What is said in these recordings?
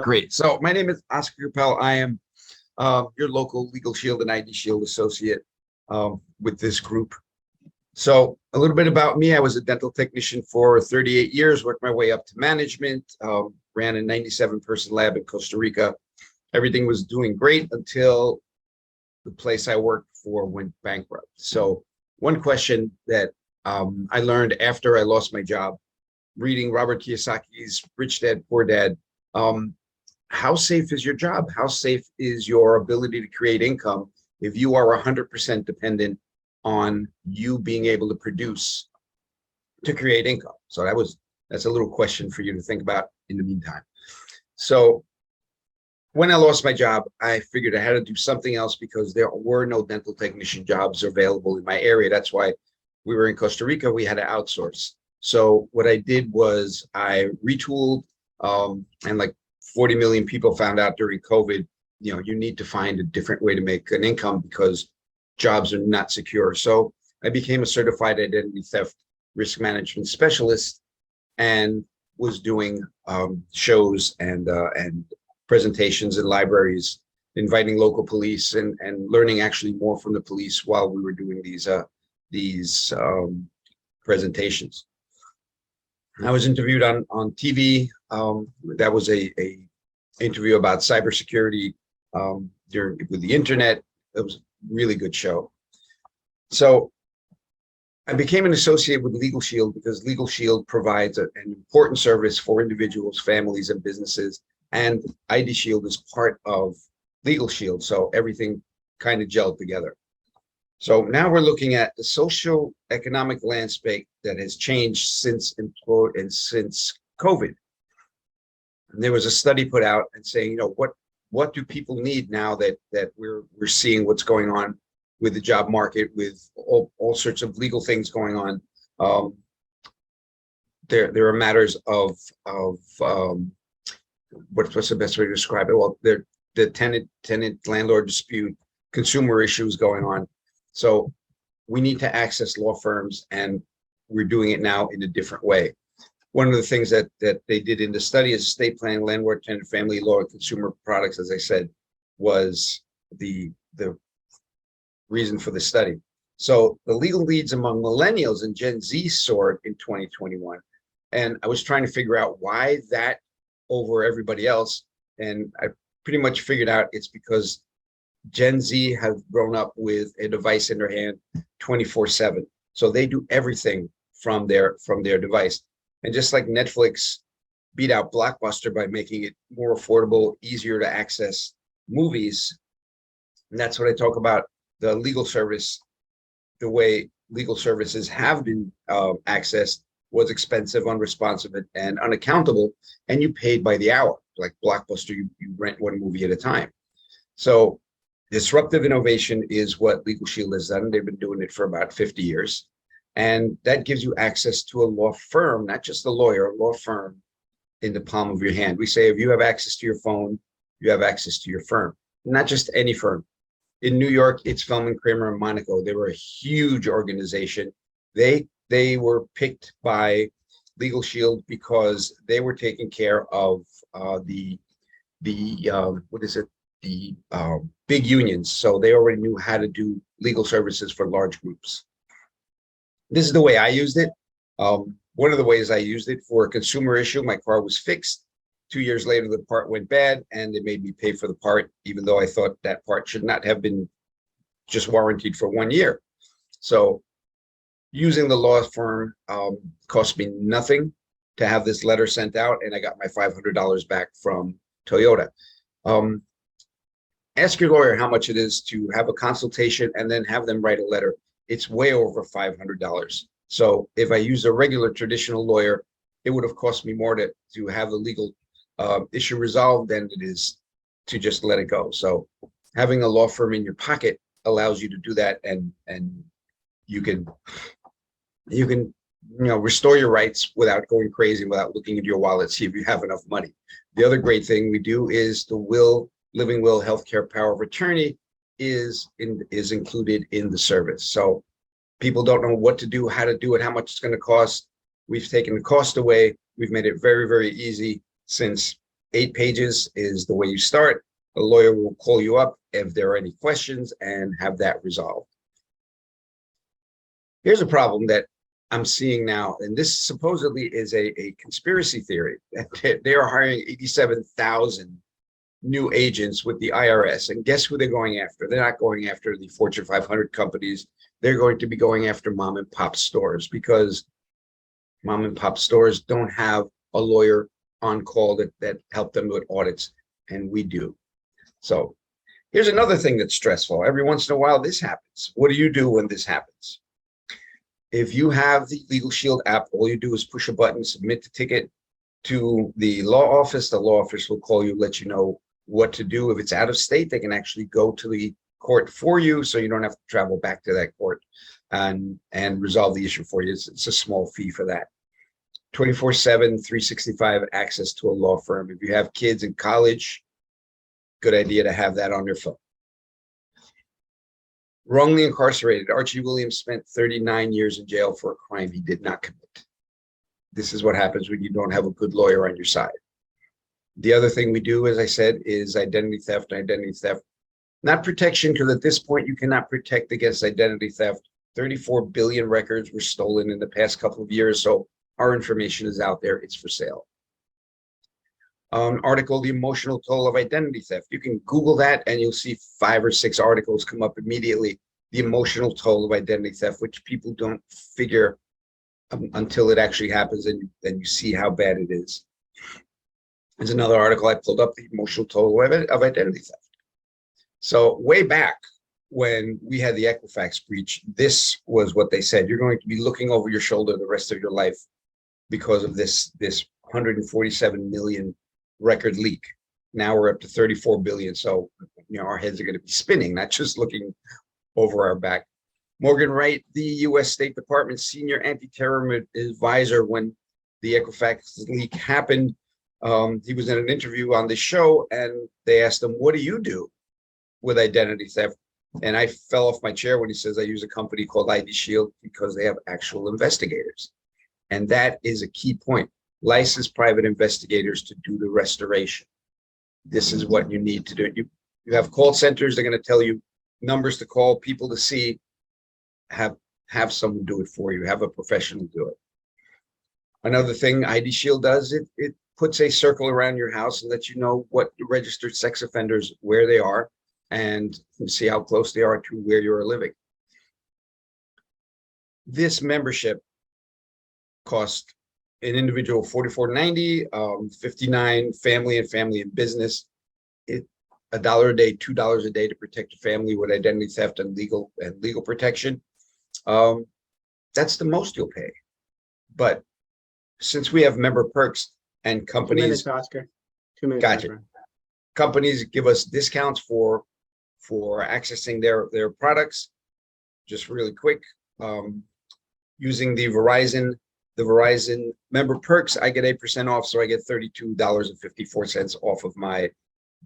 Great. So my name is Oscar Capel. I am your local LegalShield and ID Shield associate with this group. So a little bit about me. I was a dental technician for 38 years, worked my way up to management, ran a 97-person lab in Costa Rica. Everything was doing great until the place I worked for went bankrupt. So one question that I learned after I lost my job, reading Robert Kiyosaki's Rich Dad, Poor Dad, how safe is your job? How safe is your ability to create income if you are 100% dependent on you being able to produce to create income? So that's a little question for you to think about in the meantime. So when I lost my job, I figured I had to do something else because there were no dental technician jobs available in my area. That's why we were in Costa Rica. We had to outsource. So what I did was I retooled, and like 40 million people found out during COVID, you need to find a different way to make an income because jobs are not secure. So I became a certified identity theft risk management specialist and was doing shows and presentations in libraries, inviting local police and learning actually more from the police while we were doing these presentations. I was interviewed on TV. That was a interview about cybersecurity with the internet. It was a really good show. So I became an associate with LegalShield because LegalShield provides an important service for individuals, families, and businesses. And ID Shield is part of LegalShield. So everything kind of gelled together. So now we're looking at the socio-economic landscape that has changed since COVID. And there was a study put out and saying, what do people need now that we're seeing what's going on with the job market, with all sorts of legal things going on. There are matters of what's the best way to describe it? Well, the tenant landlord dispute, consumer issues going on. So we need to access law firms, and we're doing it now in a different way. One of the things that they did in the study is estate planning, landlord, tenant, family law, and consumer products, as I said, was the reason for the study. So the legal leads among millennials and Gen Z soared in 2021. And I was trying to figure out why that over everybody else. And I pretty much figured out it's because Gen Z have grown up with a device in their hand 24/7. So they do everything from their device. And just like Netflix beat out Blockbuster by making it more affordable, easier to access movies, and that's what I talk about, the legal service, the way legal services have been accessed was expensive, unresponsive, and unaccountable, and you paid by the hour. Like Blockbuster, you rent one movie at a time. So disruptive innovation is what LegalShield has done. They've been doing it for about 50 years. And that gives you access to a law firm, not just a lawyer, a law firm in the palm of your hand. We say if you have access to your phone, you have access to your firm, not just any firm. In New York, it's Feldman, Kramer, and Monaco. They were a huge organization. They were picked by LegalShield because they were taking care of the big unions. So they already knew how to do legal services for large groups. This is the way I used it. One of the ways I used it for a consumer issue, my car was fixed. 2 years later, the part went bad and they made me pay for the part, even though I thought that part should not have been just warranted for 1 year. So using the law firm cost me nothing to have this letter sent out, and I got my $500 back from Toyota. Ask your lawyer how much it is to have a consultation and then have them write a letter. It's way over $500. So if I use a regular traditional lawyer, it would have cost me more to have the legal issue resolved than it is to just let it go. So having a law firm in your pocket allows you to do that, and you can restore your rights without going crazy, without looking into your wallet, see if you have enough money. The other great thing we do is the living will healthcare power of attorney is included in the service. So people don't know what to do, how to do it, how much it's going to cost. We've taken the cost away. We've made it very, very easy, since 8 pages is the way you start. A lawyer will call you up if there are any questions and have that resolved. Here's a problem that I'm seeing now, and this supposedly is a conspiracy theory. They are hiring 87,000 new agents with the IRS. And guess who they're going after? They're not going after the Fortune 500 companies. They're going to be going after mom and pop stores, because mom and pop stores don't have a lawyer on call that help them with audits, and we do. So here's another thing that's stressful. Every once in a while, this happens. What do you do when this happens? If you have the LegalShield app, all you do is push a button, submit the ticket to the law office. The law office will call you, let you know what to do. If it's out of state, they can actually go to the court for you, so you don't have to travel back to that court and resolve the issue for you. It's a small fee for that. 24/7, 365 access to a law firm. If you have kids in college, good idea to have that on your phone. Wrongly incarcerated. Archie Williams spent 39 years in jail for a crime he did not commit. This is what happens when you don't have a good lawyer on your side. The other thing we do, as I said, is identity theft. Not protection, because at this point you cannot protect against identity theft. 34 billion records were stolen in the past couple of years, so our information is out there. It's for sale. Article, The Emotional Toll of Identity Theft. You can Google that and you'll see 5 or 6 articles come up immediately. The emotional toll of identity theft, which people don't figure until it actually happens, and then you see how bad it is. There's another article I pulled up, The Emotional Toll of Identity Theft. So way back when we had the Equifax breach, this was what they said. You're going to be looking over your shoulder the rest of your life because of this 147 million record leak. Now we're up to 34 billion. So, our heads are going to be spinning, not just looking over our back. Morgan Wright, the U.S. State Department senior anti-terror advisor when the Equifax leak happened, he was in an interview on the show, and they asked him, what do you do with identity theft? And I fell off my chair when he says, I use a company called LegalShield because they have actual investigators. And that is a key point. Licensed private investigators to do the restoration. This is what you need to do. You have call centers, they're going to tell you numbers to call, people to see. Have someone do it for you. Have a professional do it. Another thing ID Shield does, it puts a circle around your house and lets you know what registered sex offenders, where they are, and see how close they are to where you're living. This membership costs an individual $44.90, $59 family and business. $1 a day, $2 a day to protect your family with identity theft and legal protection. That's the most you'll pay. But since we have member perks and companies, 2 minutes, Oscar. 2 minutes. Gotcha. Oscar. Companies give us discounts for accessing their products. Just really quick, using the Verizon member perks, I get 8% off, so I get $32.54 off of my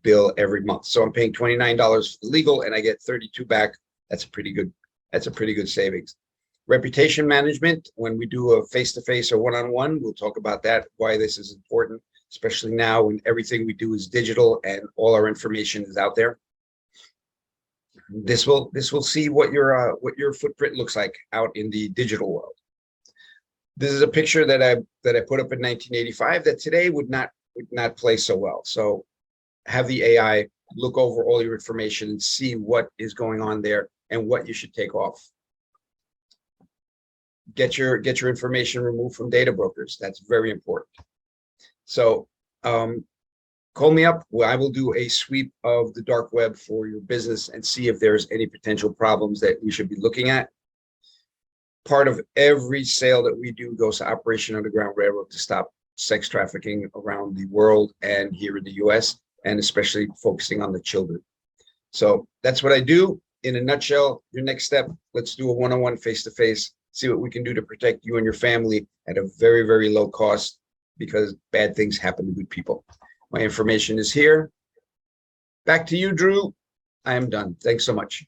bill every month. So I'm paying $29 for the legal, and I get $32 back. That's a pretty good savings. Reputation management, when we do a face-to-face or one-on-one, we'll talk about that, why this is important, especially now when everything we do is digital and all our information is out there. This will see what your footprint looks like out in the digital world. This is a picture that I put up in 1985 that today would not play so well. So have the AI look over all your information and see what is going on there and what you should take off. Get your information removed from data brokers. That's very important. So call me up. I will do a sweep of the dark web for your business and see if there's any potential problems that we should be looking at. Part of every sale that we do goes to Operation Underground Railroad to stop sex trafficking around the world and here in the US, and especially focusing on the children. So that's what I do in a nutshell. Your next step, let's do a one-on-one face-to-face, see what we can do to protect you and your family at a very, very low cost, because bad things happen to good people. My information is here. Back to you, Drew. I am done. Thanks so much.